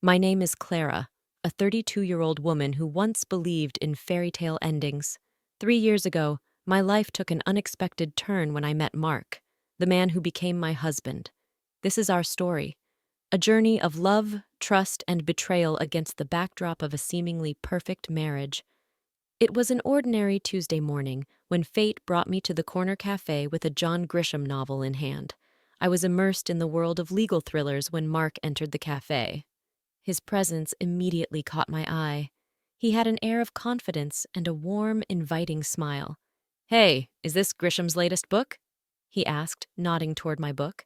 My name is Clara, a 32-year-old woman who once believed in fairy tale endings. 3 years ago, my life took an unexpected turn when I met Mark, the man who became my husband. This is our story, a journey of love, trust, and betrayal against the backdrop of a seemingly perfect marriage. It was an ordinary Tuesday morning when fate brought me to the corner cafe with a John Grisham novel in hand. I was immersed in the world of legal thrillers when Mark entered the cafe. His presence immediately caught my eye. He had an air of confidence and a warm, inviting smile. "Hey, is this Grisham's latest book?" he asked, nodding toward my book.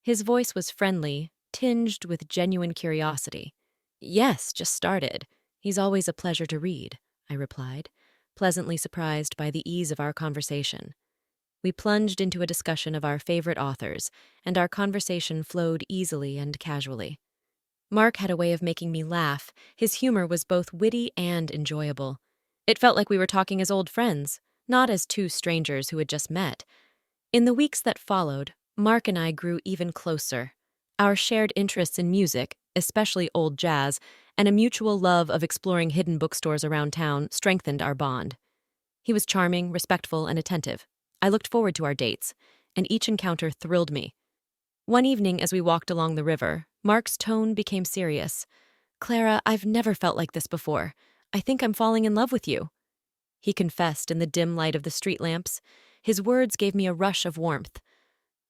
His voice was friendly, tinged with genuine curiosity. "Yes, just started. He's always a pleasure to read," I replied, pleasantly surprised by the ease of our conversation. We plunged into a discussion of our favorite authors, and our conversation flowed easily and casually. Mark had a way of making me laugh. His humor was both witty and enjoyable. It felt like we were talking as old friends, not as two strangers who had just met. In the weeks that followed, Mark and I grew even closer. Our shared interests in music, especially old jazz, and a mutual love of exploring hidden bookstores around town strengthened our bond. He was charming, respectful, and attentive. I looked forward to our dates, and each encounter thrilled me. One evening, as we walked along the river, Mark's tone became serious. "Clara, I've never felt like this before. I think I'm falling in love with you," he confessed in the dim light of the street lamps. His words gave me a rush of warmth.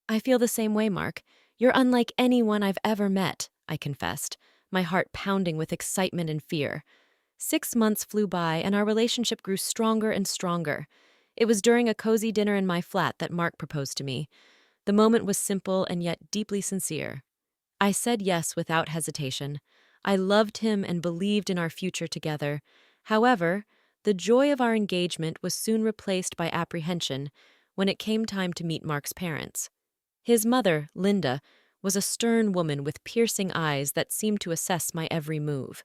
"I feel the same way, Mark. You're unlike anyone I've ever met," I confessed, my heart pounding with excitement and fear. 6 months flew by, and our relationship grew stronger and stronger. It was during a cozy dinner in my flat that Mark proposed to me. The moment was simple and yet deeply sincere. I said yes without hesitation. I loved him and believed in our future together. However, the joy of our engagement was soon replaced by apprehension when it came time to meet Mark's parents. His mother, Linda, was a stern woman with piercing eyes that seemed to assess my every move.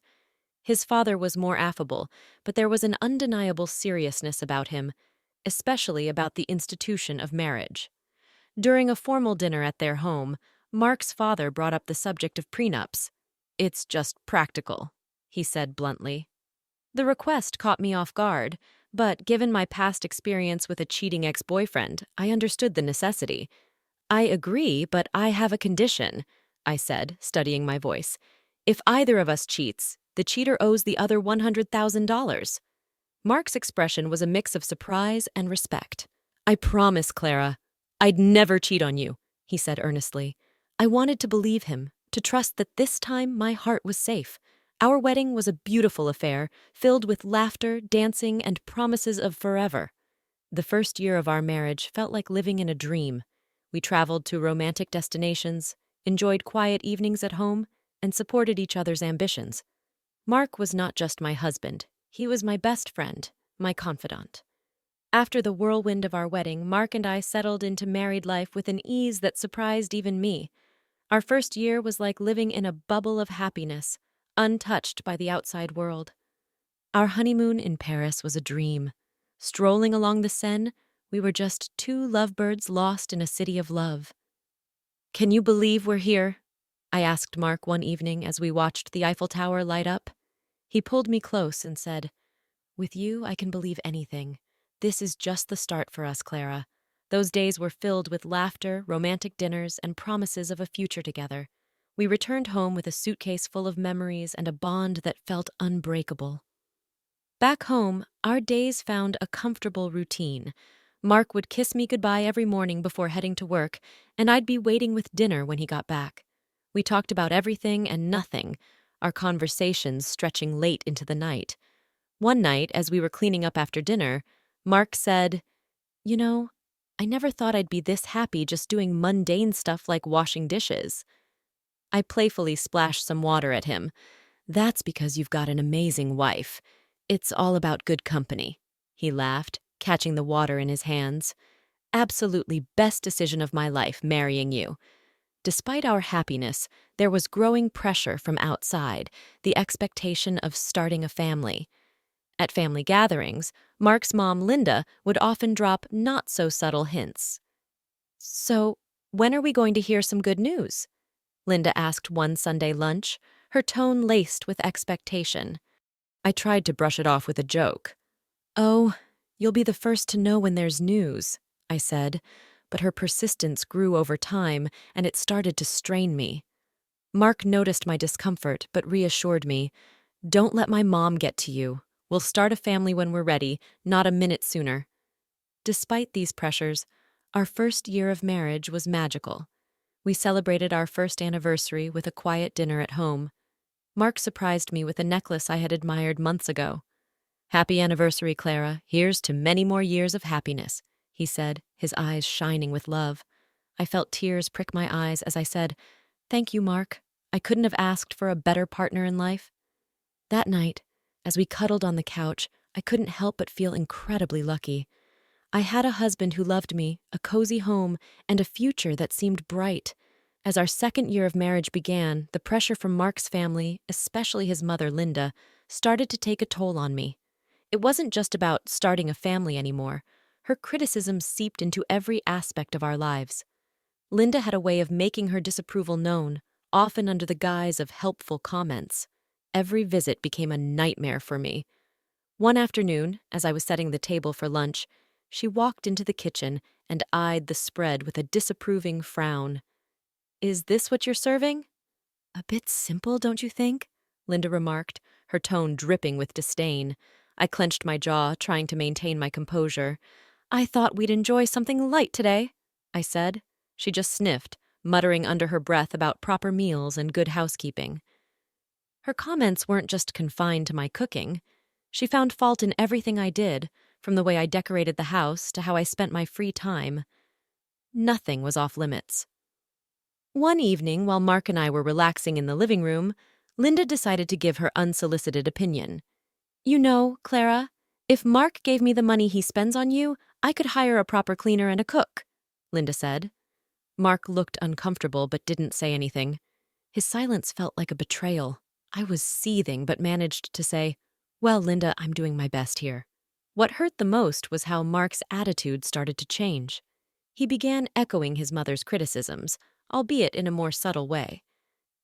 His father was more affable, but there was an undeniable seriousness about him, especially about the institution of marriage. During a formal dinner at their home, Mark's father brought up the subject of prenups. "It's just practical," he said bluntly. The request caught me off guard, but given my past experience with a cheating ex-boyfriend, I understood the necessity. "I agree, but I have a condition," I said, studying my voice. "If either of us cheats, the cheater owes the other $100,000. Mark's expression was a mix of surprise and respect. "I promise, Clara, I'd never cheat on you," he said earnestly. I wanted to believe him, to trust that this time my heart was safe. Our wedding was a beautiful affair, filled with laughter, dancing, and promises of forever. The first year of our marriage felt like living in a dream. We traveled to romantic destinations, enjoyed quiet evenings at home, and supported each other's ambitions. Mark was not just my husband. He was my best friend, my confidant. After the whirlwind of our wedding, Mark and I settled into married life with an ease that surprised even me. Our first year was like living in a bubble of happiness, untouched by the outside world. Our honeymoon in Paris was a dream. Strolling along the Seine, we were just two lovebirds lost in a city of love. "Can you believe we're here?" I asked Mark one evening as we watched the Eiffel Tower light up. He pulled me close and said, "With you, I can believe anything. This is just the start for us, Clara." Those days were filled with laughter, romantic dinners, and promises of a future together. We returned home with a suitcase full of memories and a bond that felt unbreakable. Back home, our days found a comfortable routine. Mark would kiss me goodbye every morning before heading to work, and I'd be waiting with dinner when he got back. We talked about everything and nothing, our conversations stretching late into the night. One night, as we were cleaning up after dinner, Mark said, "You know, I never thought I'd be this happy just doing mundane stuff like washing dishes." I playfully splashed some water at him. "That's because you've got an amazing wife. It's all about good company," he laughed, catching the water in his hands. "Absolutely best decision of my life, marrying you." Despite our happiness, there was growing pressure from outside, the expectation of starting a family. At family gatherings, Mark's mom, Linda, would often drop not-so-subtle hints. "So, when are we going to hear some good news?" Linda asked one Sunday lunch, her tone laced with expectation. I tried to brush it off with a joke. "Oh, you'll be the first to know when there's news," I said, but her persistence grew over time, and it started to strain me. Mark noticed my discomfort, but reassured me. "Don't let my mom get to you. We'll start a family when we're ready, not a minute sooner." Despite these pressures, our first year of marriage was magical. We celebrated our first anniversary with a quiet dinner at home. Mark surprised me with a necklace I had admired months ago. "Happy anniversary, Clara. Here's to many more years of happiness," he said, his eyes shining with love. I felt tears prick my eyes as I said, "Thank you, Mark. I couldn't have asked for a better partner in life." That night, as we cuddled on the couch, I couldn't help but feel incredibly lucky. I had a husband who loved me, a cozy home, and a future that seemed bright. As our second year of marriage began, the pressure from Mark's family, especially his mother, Linda, started to take a toll on me. It wasn't just about starting a family anymore. Her criticism seeped into every aspect of our lives. Linda had a way of making her disapproval known, often under the guise of helpful comments. Every visit became a nightmare for me. One afternoon, as I was setting the table for lunch, she walked into the kitchen and eyed the spread with a disapproving frown. "Is this what you're serving?" "A bit simple, don't you think?" Linda remarked, her tone dripping with disdain. I clenched my jaw, trying to maintain my composure. "I thought we'd enjoy something light today," I said. She just sniffed, muttering under her breath about proper meals and good housekeeping. Her comments weren't just confined to my cooking. She found fault in everything I did, from the way I decorated the house to how I spent my free time. Nothing was off limits. One evening, while Mark and I were relaxing in the living room, Linda decided to give her unsolicited opinion. "You know, Clara, if Mark gave me the money he spends on you, I could hire a proper cleaner and a cook," Linda said. Mark looked uncomfortable but didn't say anything. His silence felt like a betrayal. I was seething but managed to say, "Well, Linda, I'm doing my best here." What hurt the most was how Mark's attitude started to change. He began echoing his mother's criticisms, albeit in a more subtle way.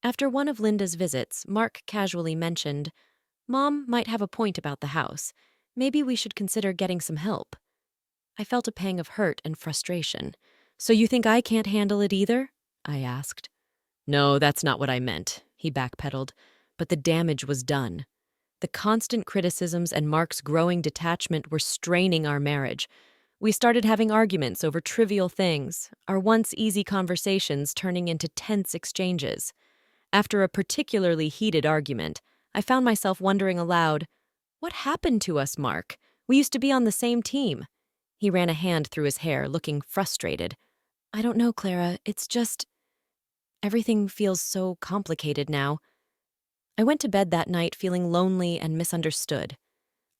After one of Linda's visits, Mark casually mentioned, "Mom might have a point about the house. Maybe we should consider getting some help." I felt a pang of hurt and frustration. "So you think I can't handle it either?" I asked. "No, that's not what I meant," he backpedaled, but the damage was done. The constant criticisms and Mark's growing detachment were straining our marriage. We started having arguments over trivial things, our once easy conversations turning into tense exchanges. After a particularly heated argument, I found myself wondering aloud, "What happened to us, Mark? We used to be on the same team." He ran a hand through his hair, looking frustrated. "I don't know, Clara. It's just... everything feels so complicated now." I went to bed that night feeling lonely and misunderstood.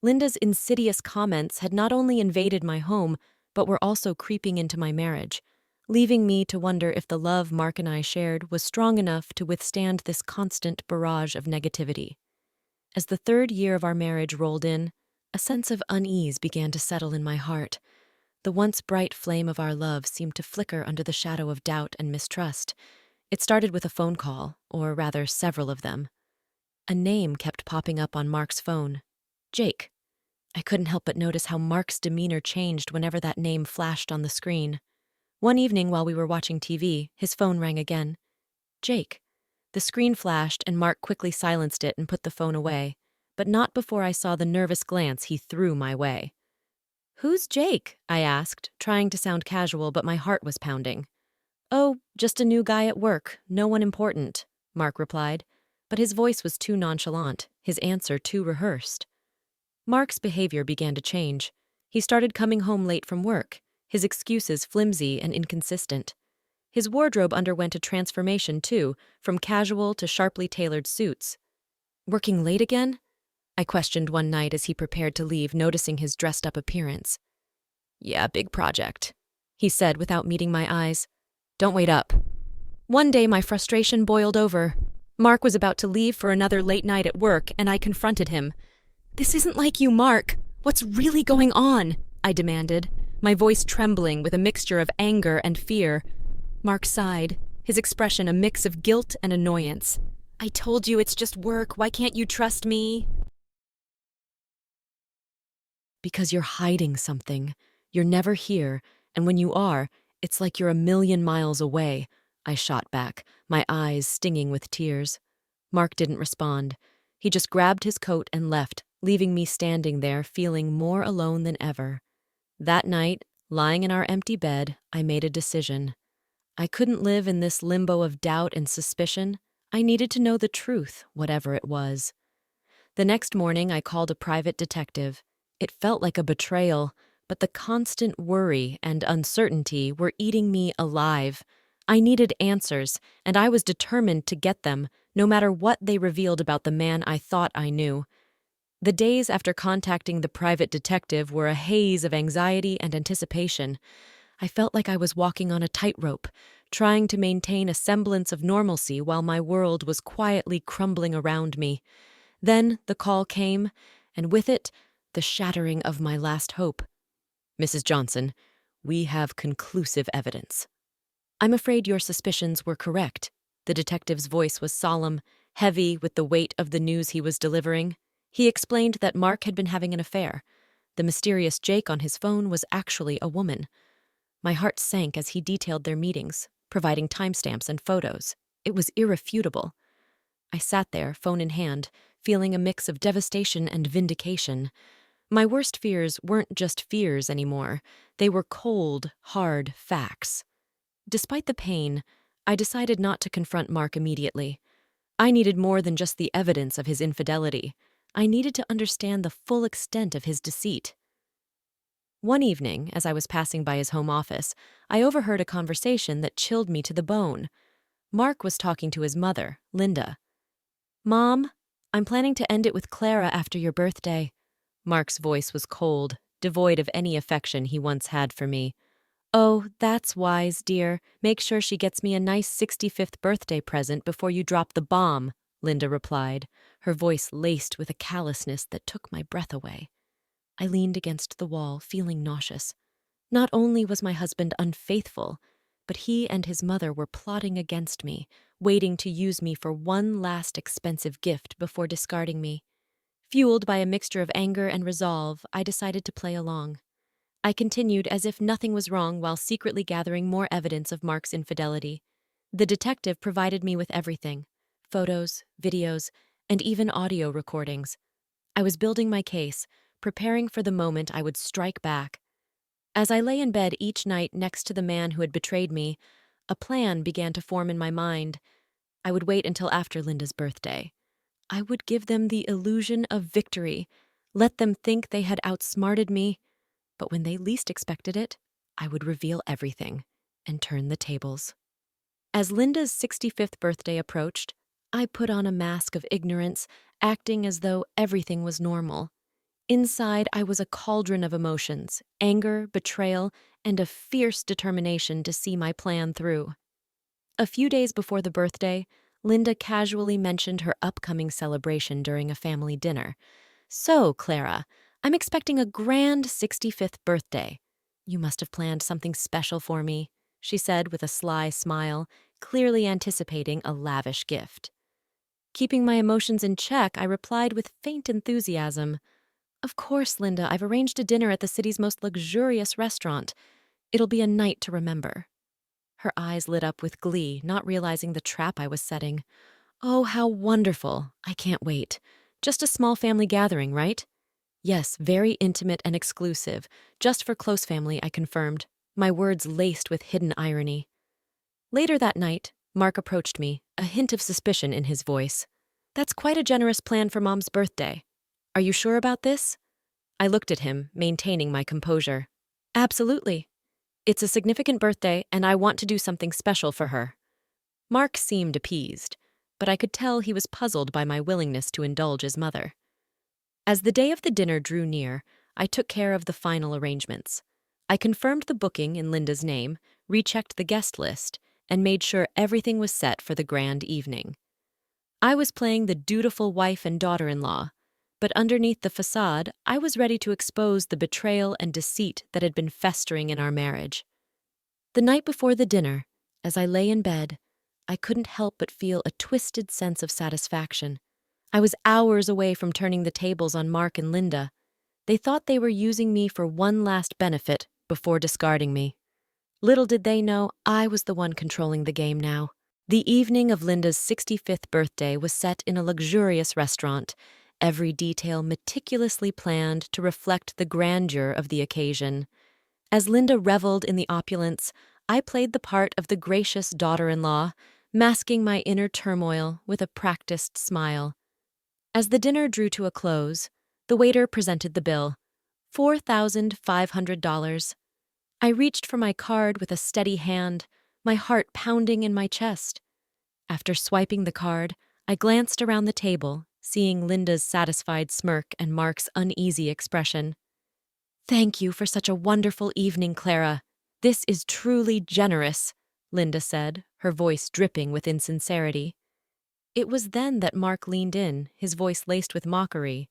Linda's insidious comments had not only invaded my home, but were also creeping into my marriage, leaving me to wonder if the love Mark and I shared was strong enough to withstand this constant barrage of negativity. As the third year of our marriage rolled in, a sense of unease began to settle in my heart. The once bright flame of our love seemed to flicker under the shadow of doubt and mistrust. It started with a phone call, or rather several of them. A name kept popping up on Mark's phone. Jake. I couldn't help but notice how Mark's demeanor changed whenever that name flashed on the screen. One evening while we were watching TV, his phone rang again. Jake. The screen flashed and Mark quickly silenced it and put the phone away, but not before I saw the nervous glance he threw my way. "Who's Jake?" I asked, trying to sound casual, but my heart was pounding. "Oh, just a new guy at work, no one important," Mark replied, but his voice was too nonchalant, his answer too rehearsed. Mark's behavior began to change. He started coming home late from work, his excuses flimsy and inconsistent. His wardrobe underwent a transformation too, from casual to sharply tailored suits. "Working late again?" I questioned one night as he prepared to leave, noticing his dressed-up appearance. "Yeah, big project," he said without meeting my eyes. "Don't wait up." One day my frustration boiled over. Mark was about to leave for another late night at work, and I confronted him. "This isn't like you, Mark. What's really going on?" I demanded, my voice trembling with a mixture of anger and fear. Mark sighed, his expression a mix of guilt and annoyance. I told you it's just work. Why can't you trust me? Because you're hiding something. You're never here, and when you are, it's like you're a million miles away, I shot back, my eyes stinging with tears. Mark didn't respond. He just grabbed his coat and left, leaving me standing there feeling more alone than ever. That night, lying in our empty bed, I made a decision. I couldn't live in this limbo of doubt and suspicion. I needed to know the truth, whatever it was. The next morning, I called a private detective. It felt like a betrayal, but the constant worry and uncertainty were eating me alive. I needed answers, and I was determined to get them, no matter what they revealed about the man I thought I knew. The days after contacting the private detective were a haze of anxiety and anticipation. I felt like I was walking on a tightrope, trying to maintain a semblance of normalcy while my world was quietly crumbling around me. Then the call came, and with it, the shattering of my last hope. Mrs. Johnson, we have conclusive evidence. I'm afraid your suspicions were correct. The detective's voice was solemn, heavy with the weight of the news he was delivering. He explained that Mark had been having an affair. The mysterious Jake on his phone was actually a woman. My heart sank as he detailed their meetings, providing timestamps and photos. It was irrefutable. I sat there, phone in hand, feeling a mix of devastation and vindication. My worst fears weren't just fears anymore. They were cold, hard facts. Despite the pain, I decided not to confront Mark immediately. I needed more than just the evidence of his infidelity. I needed to understand the full extent of his deceit. One evening, as I was passing by his home office, I overheard a conversation that chilled me to the bone. Mark was talking to his mother, Linda. "Mom, I'm planning to end it with Clara after your birthday." Mark's voice was cold, devoid of any affection he once had for me. "Oh, that's wise, dear. Make sure she gets me a nice 65th birthday present before you drop the bomb," Linda replied, her voice laced with a callousness that took my breath away. I leaned against the wall, feeling nauseous. Not only was my husband unfaithful, but he and his mother were plotting against me, waiting to use me for one last expensive gift before discarding me. Fueled by a mixture of anger and resolve, I decided to play along. I continued as if nothing was wrong while secretly gathering more evidence of Mark's infidelity. The detective provided me with everything: photos, videos, and even audio recordings. I was building my case, preparing for the moment I would strike back. As I lay in bed each night next to the man who had betrayed me, a plan began to form in my mind. I would wait until after Linda's birthday. I would give them the illusion of victory, let them think they had outsmarted me, but when they least expected it, I would reveal everything and turn the tables. As Linda's 65th birthday approached, I put on a mask of ignorance, acting as though everything was normal. Inside, I was a cauldron of emotions: anger, betrayal, and a fierce determination to see my plan through. A few days before the birthday, Linda casually mentioned her upcoming celebration during a family dinner. "So, Clara, I'm expecting a grand 65th birthday. You must have planned something special for me," she said with a sly smile, clearly anticipating a lavish gift. Keeping my emotions in check, I replied with faint enthusiasm, "Of course, Linda, I've arranged a dinner at the city's most luxurious restaurant. It'll be a night to remember." Her eyes lit up with glee, not realizing the trap I was setting. "Oh, how wonderful. I can't wait. Just a small family gathering, right?" "Yes, very intimate and exclusive. Just for close family," I confirmed, my words laced with hidden irony. Later that night, Mark approached me, a hint of suspicion in his voice. "That's quite a generous plan for Mom's birthday. Are you sure about this?" I looked at him, maintaining my composure. "Absolutely. It's a significant birthday, and I want to do something special for her." Mark seemed appeased, but I could tell he was puzzled by my willingness to indulge his mother. As the day of the dinner drew near, I took care of the final arrangements. I confirmed the booking in Linda's name, rechecked the guest list, and made sure everything was set for the grand evening. I was playing the dutiful wife and daughter-in-law, but underneath the facade, I was ready to expose the betrayal and deceit that had been festering in our marriage. The night before the dinner, as I lay in bed, I couldn't help but feel a twisted sense of satisfaction. I was hours away from turning the tables on Mark and Linda. They thought they were using me for one last benefit before discarding me. Little did they know I was the one controlling the game now. The evening of Linda's 65th birthday was set in a luxurious restaurant, every detail meticulously planned to reflect the grandeur of the occasion. As Linda reveled in the opulence, I played the part of the gracious daughter-in-law, masking my inner turmoil with a practiced smile. As the dinner drew to a close, the waiter presented the bill, $4,500. I reached for my card with a steady hand, my heart pounding in my chest. After swiping the card, I glanced around the table, seeing Linda's satisfied smirk and Mark's uneasy expression. "Thank you for such a wonderful evening, Clara. This is truly generous," Linda said, her voice dripping with insincerity. It was then that Mark leaned in, his voice laced with mockery.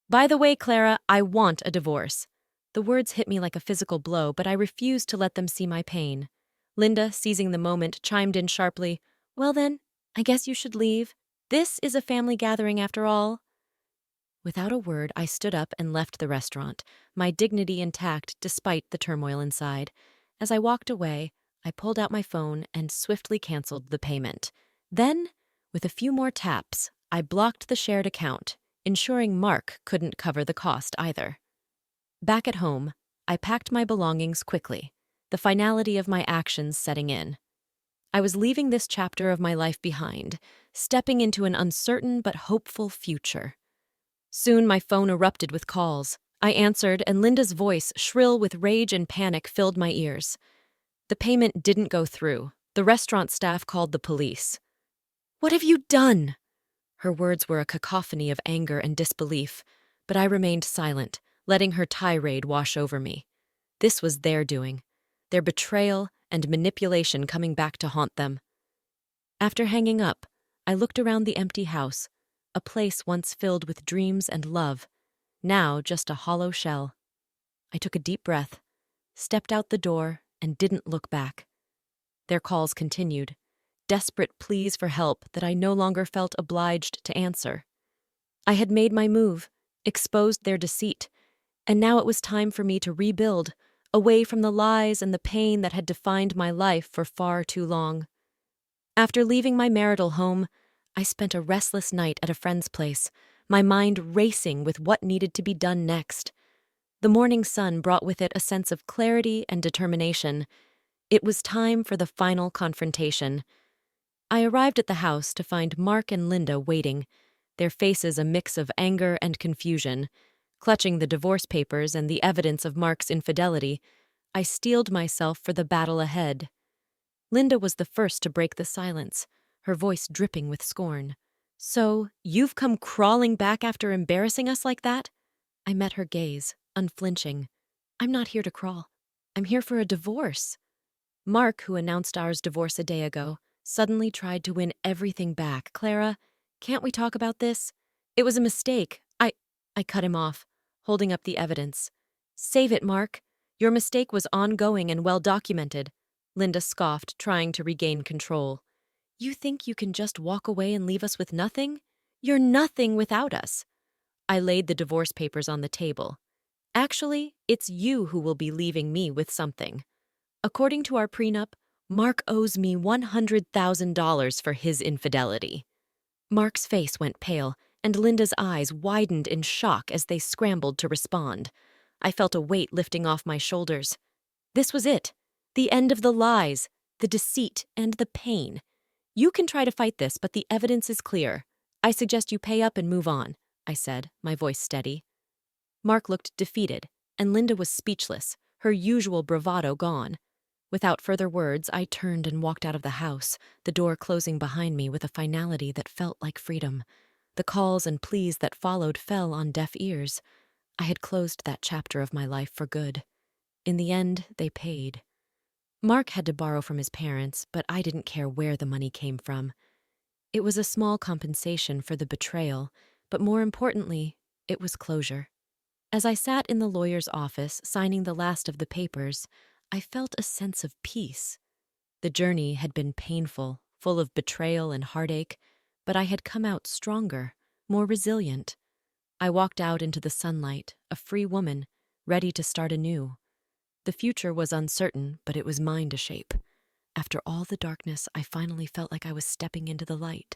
"By the way, Clara, I want a divorce." The words hit me like a physical blow, but I refused to let them see my pain. Linda, seizing the moment, chimed in sharply, "Well then, I guess you should leave. This is a family gathering after all." Without a word, I stood up and left the restaurant, my dignity intact despite the turmoil inside. As I walked away, I pulled out my phone and swiftly canceled the payment. Then, with a few more taps, I blocked the shared account, ensuring Mark couldn't cover the cost either. Back at home, I packed my belongings quickly, the finality of my actions setting in. I was leaving this chapter of my life behind, stepping into an uncertain but hopeful future. Soon my phone erupted with calls. I answered, and Linda's voice, shrill with rage and panic, filled my ears. The payment didn't go through. The restaurant staff called the police. "What have you done?" Her words were a cacophony of anger and disbelief, but I remained silent, letting her tirade wash over me. This was their doing, their betrayal and manipulation coming back to haunt them. After hanging up, I looked around the empty house, a place once filled with dreams and love, now just a hollow shell. I took a deep breath, stepped out the door, and didn't look back. Their calls continued, desperate pleas for help that I no longer felt obliged to answer. I had made my move, exposed their deceit, and now it was time for me to rebuild, away from the lies and the pain that had defined my life for far too long. After leaving my marital home, I spent a restless night at a friend's place, my mind racing with what needed to be done next. The morning sun brought with it a sense of clarity and determination. It was time for the final confrontation. I arrived at the house to find Mark and Linda waiting, their faces a mix of anger and confusion. Clutching the divorce papers and the evidence of Mark's infidelity, I steeled myself for the battle ahead. Linda was the first to break the silence, her voice dripping with scorn. "So, you've come crawling back after embarrassing us like that?" I met her gaze, unflinching. "I'm not here to crawl. I'm here for a divorce." Mark, who announced ours divorce a day ago, suddenly tried to win everything back. "Clara, can't we talk about this? It was a mistake. I cut him off, holding up the evidence. "Save it, Mark. Your mistake was ongoing and well documented." Linda scoffed, trying to regain control. "You think you can just walk away and leave us with nothing? You're nothing without us." I laid the divorce papers on the table. "Actually, it's you who will be leaving me with something. According to our prenup, Mark owes me $100,000 for his infidelity." Mark's face went pale, and Linda's eyes widened in shock as they scrambled to respond. I felt a weight lifting off my shoulders. This was it. The end of the lies, the deceit, and the pain. "You can try to fight this, but the evidence is clear. I suggest you pay up and move on," I said, my voice steady. Mark looked defeated, and Linda was speechless, her usual bravado gone. Without further words, I turned and walked out of the house, the door closing behind me with a finality that felt like freedom. The calls and pleas that followed fell on deaf ears. I had closed that chapter of my life for good. In the end, they paid. Mark had to borrow from his parents, but I didn't care where the money came from. It was a small compensation for the betrayal, but more importantly, it was closure. As I sat in the lawyer's office, signing the last of the papers, I felt a sense of peace. The journey had been painful, full of betrayal and heartache, but I had come out stronger, more resilient. I walked out into the sunlight, a free woman, ready to start anew. The future was uncertain, but it was mine to shape. After all the darkness, I finally felt like I was stepping into the light.